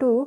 2,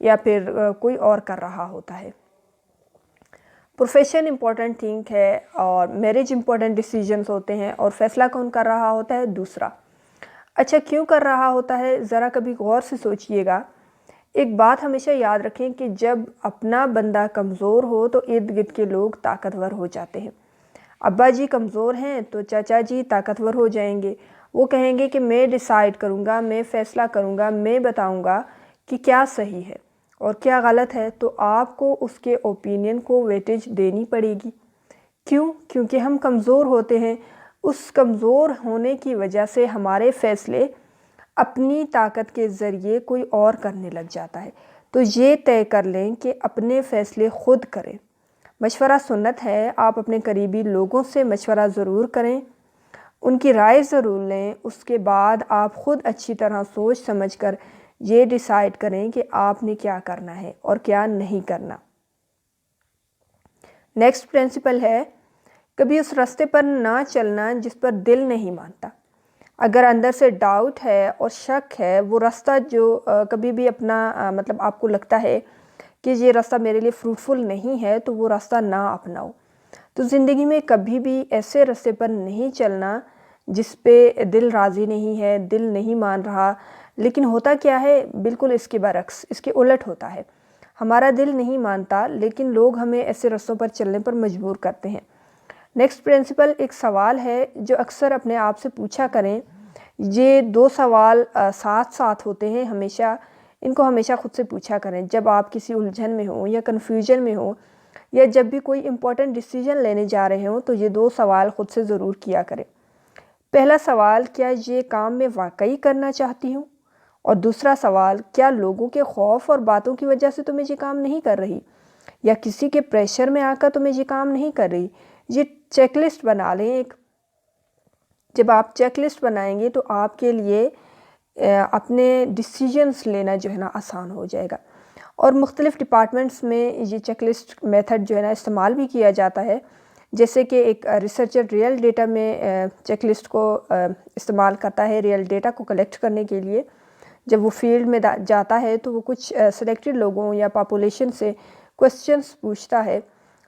یا پھر کوئی اور کر رہا ہوتا ہے۔ پروفیشن امپورٹنٹ تھنگ ہے اور میرج امپورٹنٹ ڈیسیجنز ہوتے ہیں، اور فیصلہ کون کر رہا ہوتا ہے؟ دوسرا۔ اچھا کیوں کر رہا ہوتا ہے؟ ذرا کبھی غور سے سوچئے گا۔ ایک بات ہمیشہ یاد رکھیں کہ جب اپنا بندہ کمزور ہو تو ارد گرد کے لوگ طاقتور ہو جاتے ہیں۔ ابا جی کمزور ہیں تو چاچا جی طاقتور ہو جائیں گے، وہ کہیں گے کہ میں ڈیسائیڈ کروں گا، میں فیصلہ کروں گا، میں بتاؤں گا کہ کیا صحیح ہے اور کیا غلط ہے، تو آپ کو اس کے اوپینین کو ویٹیج دینی پڑے گی۔ کیوں؟ کیونکہ ہم کمزور ہوتے ہیں۔ اس کمزور ہونے کی وجہ سے ہمارے فیصلے اپنی طاقت کے ذریعے کوئی اور کرنے لگ جاتا ہے۔ تو یہ طے کر لیں کہ اپنے فیصلے خود کریں۔ مشورہ سنت ہے، آپ اپنے قریبی لوگوں سے مشورہ ضرور کریں، ان کی رائے ضرور لیں، اس کے بعد آپ خود اچھی طرح سوچ سمجھ کر یہ ڈیسائیڈ کریں کہ آپ نے کیا کرنا ہے اور کیا نہیں کرنا۔ نیکسٹ پرنسپل ہے، کبھی اس راستے پر نہ چلنا جس پر دل نہیں مانتا۔ اگر اندر سے ڈاؤٹ ہے اور شک ہے، وہ راستہ جو کبھی بھی اپنا مطلب آپ کو لگتا ہے کہ یہ راستہ میرے لیے فروٹفل نہیں ہے، تو وہ راستہ نہ اپناؤ۔ تو زندگی میں کبھی بھی ایسے راستے پر نہیں چلنا جس پہ دل راضی نہیں ہے، دل نہیں مان رہا۔ لیکن ہوتا کیا ہے؟ بالکل اس کے برعکس، اس کے الٹ ہوتا ہے۔ ہمارا دل نہیں مانتا لیکن لوگ ہمیں ایسے راستوں پر چلنے پر مجبور کرتے ہیں۔ نیکسٹ پرنسپل ایک سوال ہے جو اکثر اپنے آپ سے پوچھا کریں۔ یہ دو سوال ساتھ ساتھ ہوتے ہیں ہمیشہ، ان کو ہمیشہ خود سے پوچھا کریں جب آپ کسی الجھن میں ہوں یا کنفیوژن میں ہوں، یا جب بھی کوئی امپورٹنٹ ڈیسیجن لینے جا رہے ہوں، تو یہ دو سوال خود سے ضرور کیا کریں۔ پہلا سوال، کیا یہ کام میں واقعی کرنا چاہتی ہوں؟ اور دوسرا سوال، کیا لوگوں کے خوف اور باتوں کی وجہ سے تو میں یہ کام نہیں کر رہی، یا کسی کے پریشر میں آ کر تو میں یہ کام نہیں کر رہی؟ یہ چیک لسٹ بنا لیں ایک۔ جب آپ چیک لسٹ بنائیں گے تو آپ کے لیے اپنے ڈیسیجنز لینا جو ہے نا آسان ہو جائے گا۔ اور مختلف ڈپارٹمنٹس میں یہ چیک لسٹ میتھڈ جو ہے نا استعمال بھی کیا جاتا ہے، جیسے کہ ایک ریسرچر ریئل ڈیٹا میں چیک لسٹ کو استعمال کرتا ہے ریئل ڈیٹا کو کلیکٹ کرنے کے لیے۔ جب وہ فیلڈ میں جاتا ہے تو وہ کچھ سلیکٹڈ لوگوں یا پاپولیشن سے کوسچنز پوچھتا ہے،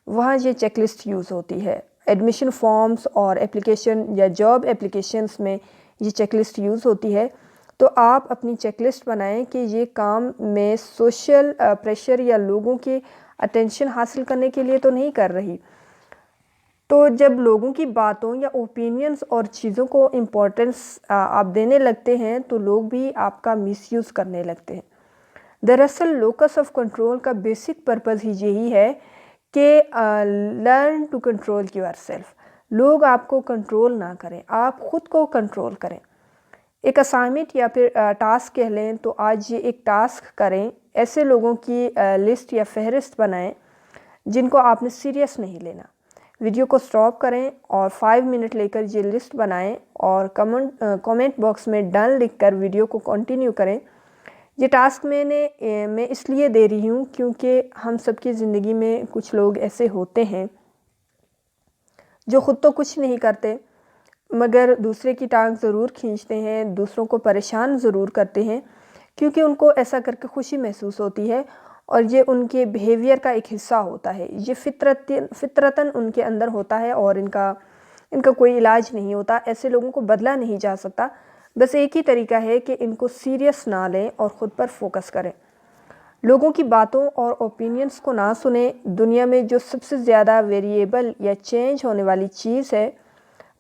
وہاں یہ چیک لسٹ یوز ہوتی ہے۔ ایڈمیشن فارمز اور اپلیکیشن یا جاب اپلیکیشنز میں یہ چیک لسٹ یوز ہوتی ہے۔ تو آپ اپنی چیک لسٹ بنائیں کہ یہ کام میں سوشل پریشر یا لوگوں کی اٹینشن حاصل کرنے کے لیے تو نہیں کر رہی۔ تو جب لوگوں کی باتوں یا اوپینینز اور چیزوں کو امپورٹنس آپ دینے لگتے ہیں تو لوگ بھی آپ کا مس یوز کرنے لگتے ہیں۔ دراصل لوکس آف کنٹرول کا بیسک پرپز ہی یہی ہے کہ learn to control yourself. لوگ آپ کو کنٹرول نہ کریں، آپ خود کو کنٹرول کریں۔ ایک اسائنمنٹ یا پھر ٹاسک کہہ لیں تو آج یہ ایک ٹاسک کریں، ایسے لوگوں کی لسٹ یا فہرست بنائیں جن کو آپ نے سیریس نہیں لینا۔ ویڈیو کو سٹاپ کریں اور 5 منٹ لے کر یہ لسٹ بنائیں اور کمنٹ باکس میں ڈن لکھ کر ویڈیو کو کنٹینیو کریں۔ یہ ٹاسک میں اس لیے دے رہی ہوں کیونکہ ہم سب کی زندگی میں کچھ لوگ ایسے ہوتے ہیں جو خود تو کچھ نہیں کرتے مگر دوسرے کی ٹانگ ضرور کھینچتے ہیں، دوسروں کو پریشان ضرور کرتے ہیں، کیونکہ ان کو ایسا کر کے خوشی محسوس ہوتی ہے اور یہ ان کے بیہیویئر کا ایک حصہ ہوتا ہے۔ یہ فطرتاً ان کے اندر ہوتا ہے اور ان کا کوئی علاج نہیں ہوتا۔ ایسے لوگوں کو بدلا نہیں جا سکتا، بس ایک ہی طریقہ ہے کہ ان کو سیریس نہ لیں اور خود پر فوکس کریں۔ لوگوں کی باتوں اور اوپینینز کو نہ سنیں۔ دنیا میں جو سب سے زیادہ ویریبل یا چینج ہونے والی چیز ہے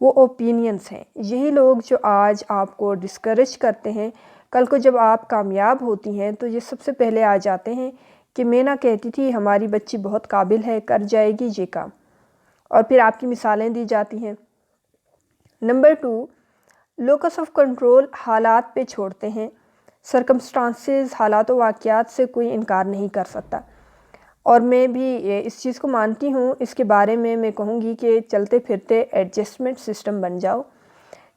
وہ اوپینینز ہیں۔ یہی لوگ جو آج آپ کو ڈسکریج کرتے ہیں، کل کو جب آپ کامیاب ہوتی ہیں تو یہ سب سے پہلے آ جاتے ہیں کہ میں نہ کہتی تھی ہماری بچی بہت قابل ہے، کر جائے گی یہ کام، اور پھر آپ کی مثالیں دی جاتی ہیں۔ نمبر 2، لوکس آف کنٹرول حالات پہ چھوڑتے ہیں۔ سرکمسٹانسز، حالات و واقعات سے کوئی انکار نہیں کر سکتا، اور میں بھی اس چیز کو مانتی ہوں۔ اس کے بارے میں کہوں گی کہ چلتے پھرتے ایڈجسٹمنٹ سسٹم بن جاؤ۔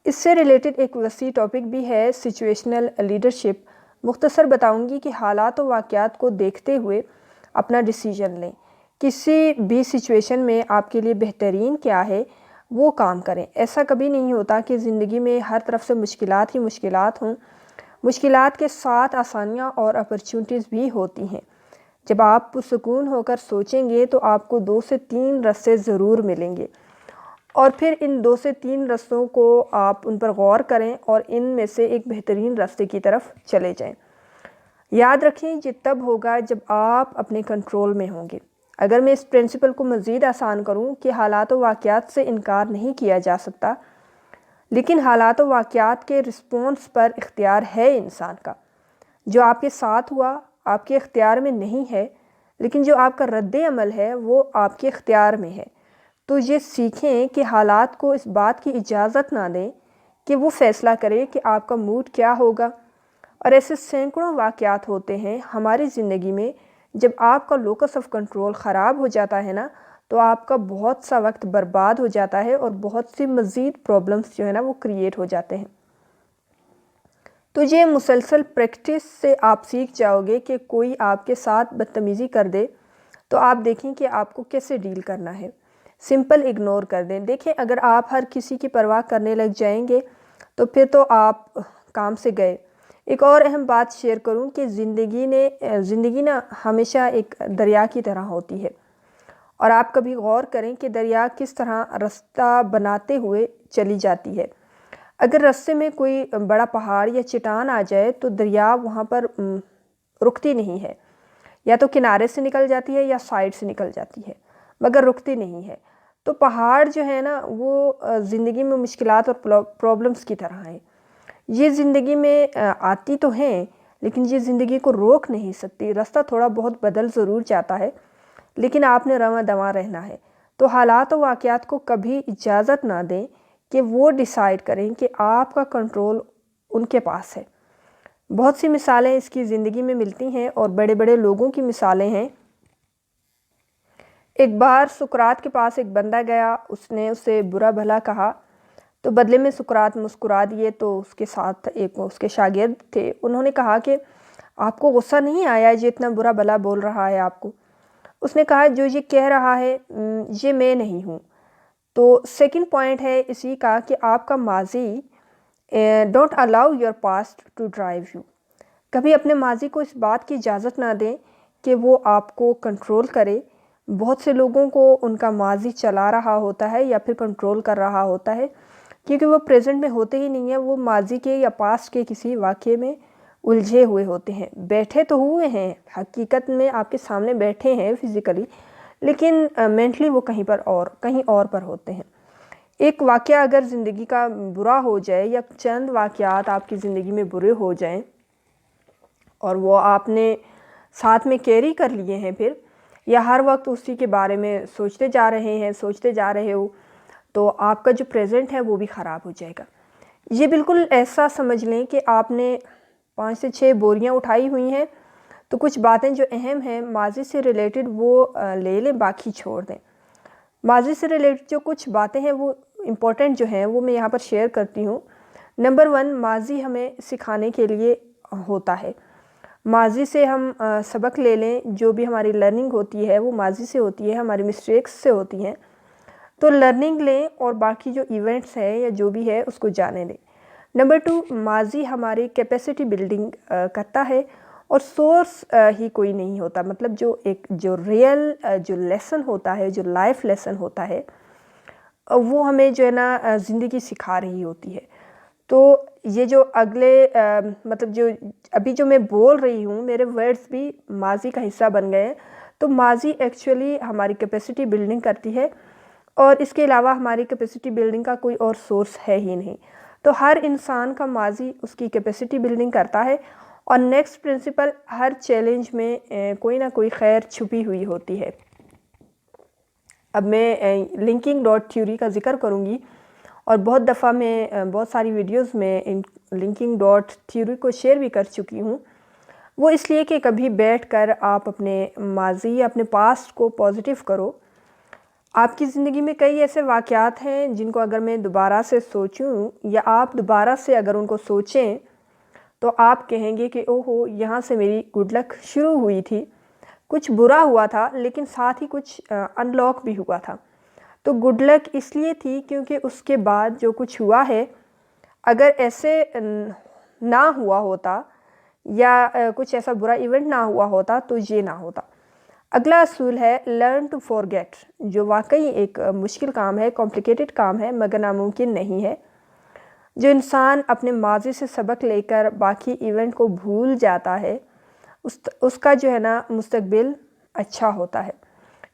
اس سے ریلیٹڈ ایک وسیع ٹاپک بھی ہے، سچویشنل لیڈرشپ۔ مختصر بتاؤں گی کہ حالات و واقعات کو دیکھتے ہوئے اپنا ڈیسیجن لیں۔ کسی بھی سچویشن میں آپ کے لیے بہترین کیا ہے وہ کام کریں۔ ایسا کبھی نہیں ہوتا کہ زندگی میں ہر طرف سے مشکلات ہی مشکلات ہوں۔ مشکلات کے ساتھ آسانیاں اور اپرچونٹیز بھی ہوتی ہیں۔ جب آپ پرسکون ہو کر سوچیں گے تو آپ کو 2 سے 3 رستے ضرور ملیں گے، اور پھر ان 2 سے 3 رستوں کو آپ ان پر غور کریں اور ان میں سے ایک بہترین راستے کی طرف چلے جائیں۔ یاد رکھیں یہ تب ہوگا جب آپ اپنے کنٹرول میں ہوں گے۔ اگر میں اس پرنسپل کو مزید آسان کروں کہ حالات و واقعات سے انکار نہیں کیا جا سکتا، لیکن حالات و واقعات کے رسپونس پر اختیار ہے انسان کا۔ جو آپ کے ساتھ ہوا آپ کے اختیار میں نہیں ہے، لیکن جو آپ کا رد عمل ہے وہ آپ کے اختیار میں ہے۔ تو یہ سیکھیں کہ حالات کو اس بات کی اجازت نہ دیں کہ وہ فیصلہ کرے کہ آپ کا موڈ کیا ہوگا۔ اور ایسے سینکڑوں واقعات ہوتے ہیں ہماری زندگی میں جب آپ کا لوکس آف کنٹرول خراب ہو جاتا ہے نا، تو آپ کا بہت سا وقت برباد ہو جاتا ہے اور بہت سی مزید پرابلمس جو ہے نا وہ کریٹ ہو جاتے ہیں۔ تو یہ مسلسل پریکٹس سے آپ سیکھ جاؤ گے کہ کوئی آپ کے ساتھ بدتمیزی کر دے تو آپ دیکھیں کہ آپ کو کیسے ڈیل کرنا ہے۔ سمپل اگنور کر دیں۔ دیکھیں اگر آپ ہر کسی کی پرواہ کرنے لگ جائیں گے تو پھر تو آپ کام سے گئے۔ ایک اور اہم بات شیئر کروں کہ زندگی نا ہمیشہ ایک دریا کی طرح ہوتی ہے، اور آپ کبھی غور کریں کہ دریا کس طرح راستہ بناتے ہوئے چلی جاتی ہے۔ اگر راستے میں کوئی بڑا پہاڑ یا چٹان آ جائے تو دریا وہاں پر رکتی نہیں ہے، یا تو کنارے سے نکل جاتی ہے یا سائڈ سے نکل جاتی ہے، مگر رکتی نہیں ہے۔ تو پہاڑ جو ہے نا وہ زندگی میں مشکلات اور پرابلمس کی طرح ہیں۔ یہ زندگی میں آتی تو ہیں لیکن یہ زندگی کو روک نہیں سکتی۔ راستہ تھوڑا بہت بدل ضرور جاتا ہے لیکن آپ نے رواں دواں رہنا ہے۔ تو حالات و واقعات کو کبھی اجازت نہ دیں کہ وہ ڈیسائیڈ کریں کہ آپ کا کنٹرول ان کے پاس ہے۔ بہت سی مثالیں اس کی زندگی میں ملتی ہیں اور بڑے بڑے لوگوں کی مثالیں ہیں۔ ایک بار سقراط کے پاس ایک بندہ گیا، اس نے اسے برا بھلا کہا تو بدلے میں سقراط مسکرا دیے۔ تو اس کے ساتھ ایک اس کے شاگرد تھے، انہوں نے کہا کہ آپ کو غصہ نہیں آیا یہ اتنا برا بھلا بول رہا ہے آپ کو؟ اس نے کہا جو یہ کہہ رہا ہے یہ میں نہیں ہوں۔ تو سیکنڈ پوائنٹ ہے اسی کا کہ آپ کا ماضی don't allow your past to drive you. کبھی اپنے ماضی کو اس بات کی اجازت نہ دیں کہ وہ آپ کو کنٹرول کرے۔ بہت سے لوگوں کو ان کا ماضی چلا رہا ہوتا ہے یا پھر کنٹرول کر رہا ہوتا ہے، کیونکہ وہ پریزنٹ میں ہوتے ہی نہیں ہیں، وہ ماضی کے یا پاسٹ کے کسی واقعے میں الجھے ہوئے ہوتے ہیں۔ بیٹھے تو ہوئے ہیں، حقیقت میں آپ کے سامنے بیٹھے ہیں فزیکلی، لیکن مینٹلی وہ کہیں اور پر ہوتے ہیں۔ ایک واقعہ اگر زندگی کا برا ہو جائے یا چند واقعات آپ کی زندگی میں برے ہو جائیں اور وہ آپ نے ساتھ میں کیری کر لیے ہیں پھر، یا ہر وقت اسی کے بارے میں سوچتے جا رہے ہو، تو آپ کا جو پریزنٹ ہے وہ بھی خراب ہو جائے گا۔ یہ بالکل ایسا سمجھ لیں کہ آپ نے 5 سے 6 بوریاں اٹھائی ہوئی ہیں، تو کچھ باتیں جو اہم ہیں ماضی سے ریلیٹڈ وہ لے لیں، باقی چھوڑ دیں۔ ماضی سے ریلیٹڈ جو کچھ باتیں ہیں وہ امپورٹنٹ جو ہیں وہ میں یہاں پر شیئر کرتی ہوں۔ نمبر 1، ماضی ہمیں سکھانے کے لیے ہوتا ہے۔ ماضی سے ہم سبق لے لیں، جو بھی ہماری لرننگ ہوتی ہے وہ ماضی سے ہوتی ہے، ہماری مسٹیکس سے ہوتی ہیں، تو لرننگ لیں اور باقی جو ایونٹس ہیں یا جو بھی ہے اس کو جانے دیں۔ نمبر 2، ماضی ہماری کیپیسٹی بلڈنگ کرتا ہے اور سورس ہی کوئی نہیں ہوتا، مطلب جو ریئل جو لیسن ہوتا ہے، جو لائف لیسن ہوتا ہے، وہ ہمیں جو ہے نا زندگی سکھا رہی ہوتی ہے۔ تو یہ جو مطلب جو ابھی جو میں بول رہی ہوں، میرے ورڈز بھی ماضی کا حصہ بن گئے ہیں۔ تو ماضی ایکچولی ہماری کیپیسٹی بلڈنگ کرتی ہے، اور اس کے علاوہ ہماری کیپیسٹی بلڈنگ کا کوئی اور سورس ہے ہی نہیں۔ تو ہر انسان کا ماضی اس کی کیپیسٹی بلڈنگ کرتا ہے، اور نیکسٹ پرنسپل، ہر چیلنج میں کوئی نہ کوئی خیر چھپی ہوئی ہوتی ہے۔ اب میں لنکنگ ڈاٹ تھیوری کا ذکر کروں گی، اور بہت دفعہ میں بہت ساری ویڈیوز میں ان لنکنگ ڈاٹ تھیوری کو شیئر بھی کر چکی ہوں۔ وہ اس لیے کہ کبھی بیٹھ کر آپ اپنے ماضی یا اپنے پاسٹ کو پازیٹیو کرو۔ آپ کی زندگی میں کئی ایسے واقعات ہیں جن کو اگر میں دوبارہ سے سوچوں یا آپ دوبارہ سے اگر ان کو سوچیں تو آپ کہیں گے کہ اوہو، یہاں سے میری گڈ لک شروع ہوئی تھی۔ کچھ برا ہوا تھا لیکن ساتھ ہی کچھ ان لاک بھی ہوا تھا۔ تو گڈ لک اس لیے تھی کیونکہ اس کے بعد جو کچھ ہوا ہے، اگر ایسے نہ ہوا ہوتا یا کچھ ایسا برا ایونٹ نہ ہوا ہوتا تو یہ نہ ہوتا۔ اگلا اصول ہے لرن ٹو فورگیٹ، جو واقعی ایک مشکل کام ہے، کمپلیکیٹڈ کام ہے، مگر ناممکن نہیں ہے۔ جو انسان اپنے ماضی سے سبق لے کر باقی ایونٹ کو بھول جاتا ہے، اس کا جو ہے نا مستقبل اچھا ہوتا ہے۔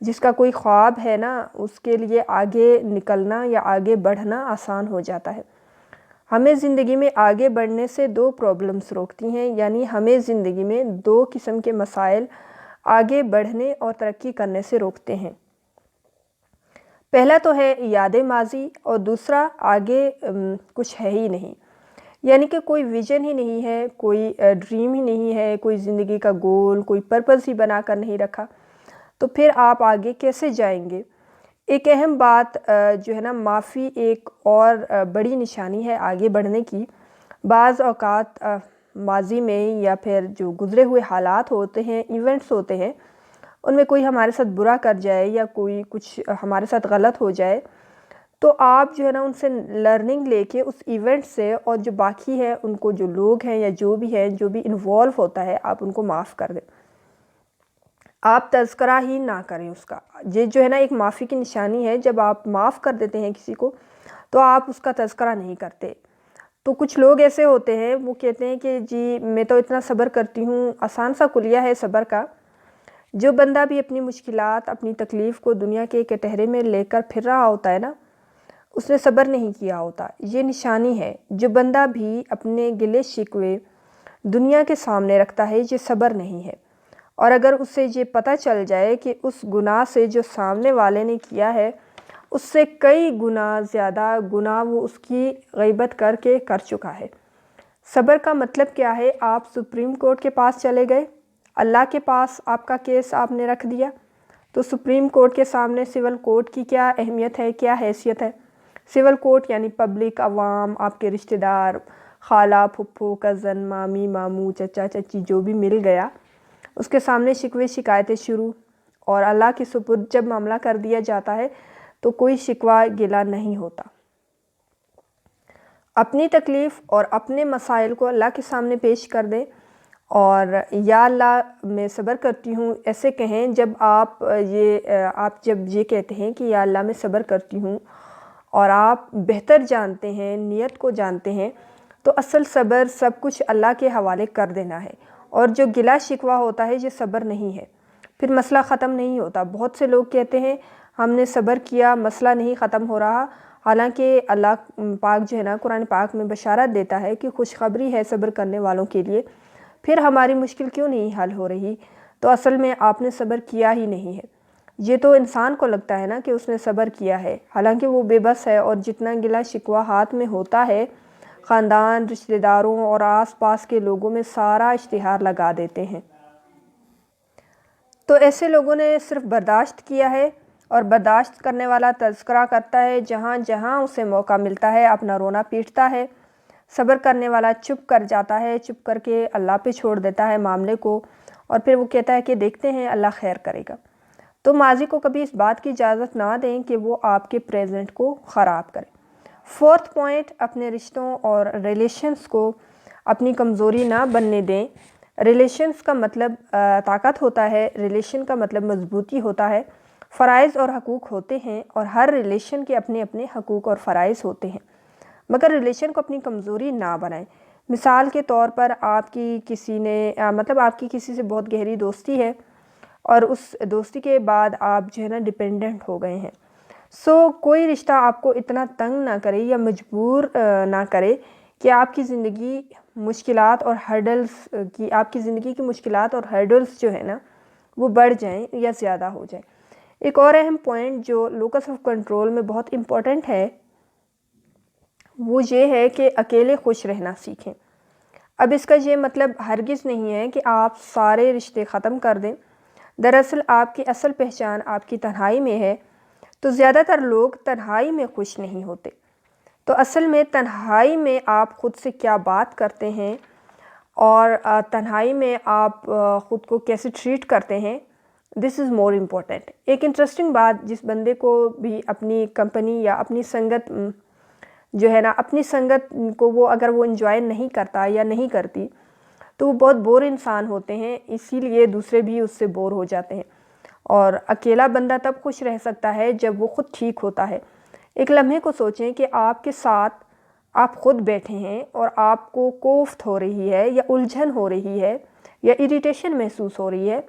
جس کا کوئی خواب ہے نا، اس کے لیے آگے نکلنا یا آگے بڑھنا آسان ہو جاتا ہے۔ ہمیں زندگی میں آگے بڑھنے سے دو پرابلمز روکتی ہیں، یعنی ہمیں زندگی میں دو قسم کے مسائل آگے بڑھنے اور ترقی کرنے سے روکتے ہیں۔ پہلا تو ہے یاد ماضی، اور دوسرا آگے کچھ ہے ہی نہیں، یعنی کہ کوئی ویژن ہی نہیں ہے، کوئی ڈریم ہی نہیں ہے، کوئی زندگی کا گول، کوئی پرپز ہی بنا کر نہیں رکھا، تو پھر آپ آگے کیسے جائیں گے؟ ایک اہم بات جو ہے نا، معافی ایک اور بڑی نشانی ہے آگے بڑھنے کی۔ بعض اوقات ماضی میں یا پھر جو گزرے ہوئے حالات ہوتے ہیں، ایونٹس ہوتے ہیں، ان میں کوئی ہمارے ساتھ برا کر جائے یا کوئی کچھ ہمارے ساتھ غلط ہو جائے، تو آپ جو ہے نا ان سے لرننگ لے کے اس ایونٹ سے، اور جو باقی ہے ان کو، جو لوگ ہیں یا جو بھی انوالو ہوتا ہے، آپ ان کو معاف کر دیں۔ آپ تذکرہ ہی نہ کریں اس کا۔ یہ جو ہے نا ایک معافی کی نشانی ہے، جب آپ معاف کر دیتے ہیں کسی کو تو آپ اس کا تذکرہ نہیں کرتے۔ تو کچھ لوگ ایسے ہوتے ہیں، وہ کہتے ہیں کہ جی میں تو اتنا صبر کرتی ہوں، آسان سا کلیہ ہے صبر کا۔ جو بندہ بھی اپنی مشکلات، اپنی تکلیف کو دنیا کے کٹہرے میں لے کر پھر رہا ہوتا ہے نا، اس نے صبر نہیں کیا ہوتا۔ یہ نشانی ہے۔ جو بندہ بھی اپنے گلے شکوے دنیا کے سامنے رکھتا ہے، یہ صبر نہیں ہے۔ اور اگر اسے یہ پتہ چل جائے کہ اس گناہ سے جو سامنے والے نے کیا ہے، اس سے کئی گنا زیادہ گناہ وہ اس کی غیبت کر کے کر چکا ہے۔ صبر کا مطلب کیا ہے؟ آپ سپریم کورٹ کے پاس چلے گئے، اللہ کے پاس آپ کا کیس آپ نے رکھ دیا، تو سپریم کورٹ کے سامنے سول کورٹ کی کیا اہمیت ہے، کیا حیثیت ہے؟ سول کورٹ یعنی پبلک، عوام، آپ کے رشتہ دار، خالہ، پھپھو، کزن، مامی، ماموں، چچا، چچی، جو بھی مل گیا، اس کے سامنے شکوے شکایتیں شروع، اور اللہ کے سپرد جب معاملہ کر دیا جاتا ہے تو کوئی شکوہ گلہ نہیں ہوتا۔ اپنی تکلیف اور اپنے مسائل کو اللہ کے سامنے پیش کر دیں، اور یا اللہ میں صبر کرتی ہوں ایسے کہیں۔ جب آپ جب یہ کہتے ہیں کہ یا اللہ میں صبر کرتی ہوں، اور آپ بہتر جانتے ہیں، نیت کو جانتے ہیں، تو اصل صبر سب کچھ اللہ کے حوالے کر دینا ہے۔ اور جو گلہ شکوہ ہوتا ہے، یہ صبر نہیں ہے، پھر مسئلہ ختم نہیں ہوتا۔ بہت سے لوگ کہتے ہیں ہم نے صبر کیا، مسئلہ نہیں ختم ہو رہا، حالانکہ اللہ پاک جو ہے نا قرآن پاک میں بشارت دیتا ہے کہ خوشخبری ہے صبر کرنے والوں کے لیے۔ پھر ہماری مشکل کیوں نہیں حل ہو رہی؟ تو اصل میں آپ نے صبر کیا ہی نہیں ہے۔ یہ تو انسان کو لگتا ہے نا کہ اس نے صبر کیا ہے، حالانکہ وہ بے بس ہے، اور جتنا گلہ شکوہ ہاتھ میں ہوتا ہے، خاندان، رشتہ داروں اور آس پاس کے لوگوں میں سارا اشتہار لگا دیتے ہیں۔ تو ایسے لوگوں نے صرف برداشت کیا ہے، اور برداشت کرنے والا تذکرہ کرتا ہے جہاں جہاں اسے موقع ملتا ہے، اپنا رونا پیٹتا ہے۔ صبر کرنے والا چپ کر جاتا ہے، چپ کر کے اللہ پہ چھوڑ دیتا ہے معاملے کو، اور پھر وہ کہتا ہے کہ دیکھتے ہیں اللہ خیر کرے گا۔ تو ماضی کو کبھی اس بات کی اجازت نہ دیں کہ وہ آپ کے پریزنٹ کو خراب کرے۔ فورتھ پوائنٹ، اپنے رشتوں اور ریلیشنز کو اپنی کمزوری نہ بننے دیں۔ ریلیشنز کا مطلب طاقت ہوتا ہے، ریلیشن کا مطلب مضبوطی ہوتا ہے، فرائض اور حقوق ہوتے ہیں، اور ہر ریلیشن کے اپنے اپنے حقوق اور فرائض ہوتے ہیں، مگر ریلیشن کو اپنی کمزوری نہ بنائیں۔ مثال کے طور پر آپ کی کسی سے بہت گہری دوستی ہے، اور اس دوستی کے بعد آپ جو ہے نا ڈیپینڈنٹ ہو گئے ہیں۔ کوئی رشتہ آپ کو اتنا تنگ نہ کرے یا مجبور نہ کرے کہ آپ کی زندگی مشکلات اور ہرڈلز جو ہے نا وہ بڑھ جائیں یا زیادہ ہو جائیں۔ ایک اور اہم پوائنٹ جو لوکس آف کنٹرول میں بہت امپورٹنٹ ہے، وہ یہ ہے کہ اکیلے خوش رہنا سیکھیں۔ اب اس کا یہ مطلب ہرگز نہیں ہے کہ آپ سارے رشتے ختم کر دیں۔ دراصل آپ کی اصل پہچان آپ کی تنہائی میں ہے، تو زیادہ تر لوگ تنہائی میں خوش نہیں ہوتے۔ تو اصل میں تنہائی میں آپ خود سے کیا بات کرتے ہیں، اور تنہائی میں آپ خود کو کیسے ٹریٹ کرتے ہیں، دس از مور امپورٹنٹ۔ ایک انٹرسٹنگ بات، جس بندے کو بھی اپنی کمپنی یا اپنی سنگت جو ہے نا، اپنی سنگت کو اگر وہ انجوائے نہیں کرتا یا نہیں کرتی، تو وہ بہت بور انسان ہوتے ہیں، اسی لیے دوسرے بھی اس سے بور ہو جاتے ہیں۔ اور اکیلا بندہ تب خوش رہ سکتا ہے جب وہ خود ٹھیک ہوتا ہے۔ ایک لمحے کو سوچیں کہ آپ کے ساتھ آپ خود بیٹھے ہیں اور آپ کو کوفت ہو رہی ہے یا الجھن ہو رہی ہے یا اریٹیشن محسوس ہو رہی ہے۔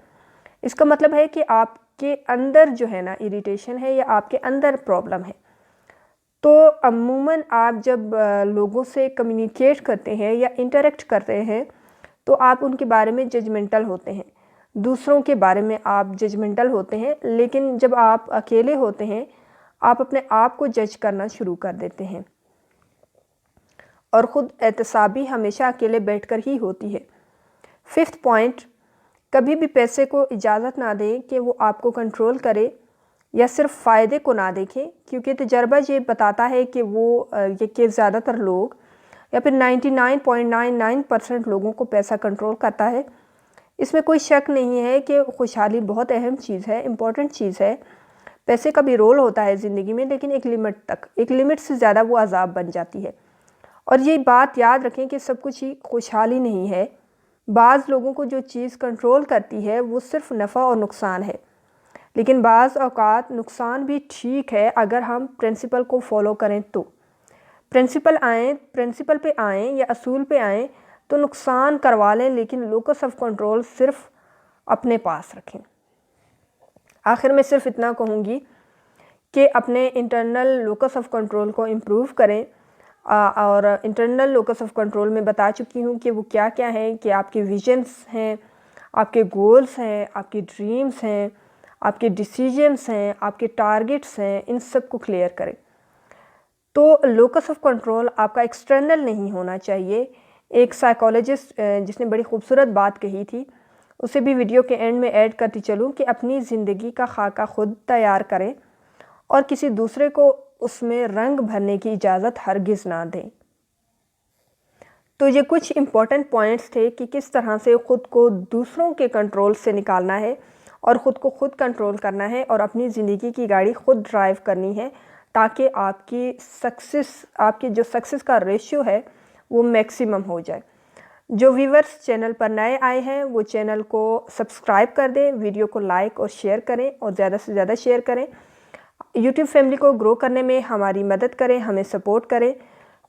اس کا مطلب ہے کہ آپ کے اندر جو ہے نا اریٹیشن ہے یا آپ کے اندر پرابلم ہے۔ تو عموماً آپ جب لوگوں سے کمیونیکیٹ کرتے ہیں یا انٹریکٹ کرتے ہیں تو آپ ان کے بارے میں ججمنٹل ہوتے ہیں، دوسروں کے بارے میں آپ ججمنٹل ہوتے ہیں، لیکن جب آپ اکیلے ہوتے ہیں آپ اپنے آپ کو جج کرنا شروع کر دیتے ہیں، اور خود احتسابی ہمیشہ اکیلے بیٹھ کر ہی ہوتی ہے۔ 5th پوائنٹ، کبھی بھی پیسے کو اجازت نہ دیں کہ وہ آپ کو کنٹرول کرے یا صرف فائدے کو نہ دیکھیں، کیونکہ تجربہ یہ بتاتا ہے کہ زیادہ تر لوگ یا پھر 99.99% لوگوں کو پیسہ کنٹرول کرتا ہے۔ اس میں کوئی شک نہیں ہے کہ خوشحالی بہت اہم چیز ہے، امپورٹنٹ چیز ہے، پیسے کا بھی رول ہوتا ہے زندگی میں، لیکن ایک لمٹ تک، ایک لمٹ سے زیادہ وہ عذاب بن جاتی ہے۔ اور یہ بات یاد رکھیں کہ سب کچھ ہی خوشحالی نہیں ہے، بعض لوگوں کو جو چیز کنٹرول کرتی ہے وہ صرف نفع اور نقصان ہے، لیکن بعض اوقات نقصان بھی ٹھیک ہے اگر ہم پرنسپل کو فالو کریں تو۔ پرنسپل پہ آئیں یا اصول پہ آئیں تو نقصان کروا لیں، لیکن لوکس آف کنٹرول صرف اپنے پاس رکھیں۔ آخر میں صرف اتنا کہوں گی کہ اپنے انٹرنل لوکس آف کنٹرول کو امپروو کریں، اور انٹرنل لوکس آف کنٹرول میں بتا چکی ہوں کہ وہ کیا کیا ہیں، کہ آپ کے ویژنس ہیں، آپ کے گولز ہیں، آپ کے ڈریمز ہیں، آپ کے ڈیسیجنز ہیں، آپ کے ٹارگٹس ہیں، ان سب کو کلیئر کریں۔ تو لوکس آف کنٹرول آپ کا ایکسٹرنل نہیں ہونا چاہیے۔ ایک سائیکالوجسٹ جس نے بڑی خوبصورت بات کہی تھی، اسے بھی ویڈیو کے اینڈ میں ایڈ کرتی چلوں کہ اپنی زندگی کا خاکہ خود تیار کریں اور کسی دوسرے کو اس میں رنگ بھرنے کی اجازت ہرگز نہ دیں۔ تو یہ کچھ امپورٹنٹ پوائنٹس تھے کہ کس طرح سے خود کو دوسروں کے کنٹرول سے نکالنا ہے اور خود کو خود کنٹرول کرنا ہے اور اپنی زندگی کی گاڑی خود ڈرائیو کرنی ہے، تاکہ آپ کی جو سکسس کا ریشیو ہے وہ میکسیمم ہو جائے۔ جو ویورز چینل پر نئے آئے ہیں وہ چینل کو سبسکرائب کر دیں، ویڈیو کو لائک اور شیئر کریں اور زیادہ سے زیادہ شیئر کریں۔ یوٹیوب فیملی کو گرو کرنے میں ہماری مدد کریں، ہمیں سپورٹ کریں،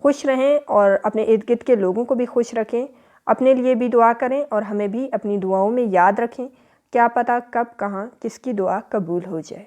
خوش رہیں اور اپنے ارد گرد کے لوگوں کو بھی خوش رکھیں، اپنے لیے بھی دعا کریں اور ہمیں بھی اپنی دعاؤں میں یاد رکھیں، کیا پتہ کب کہاں کس کی دعا قبول ہو جائے۔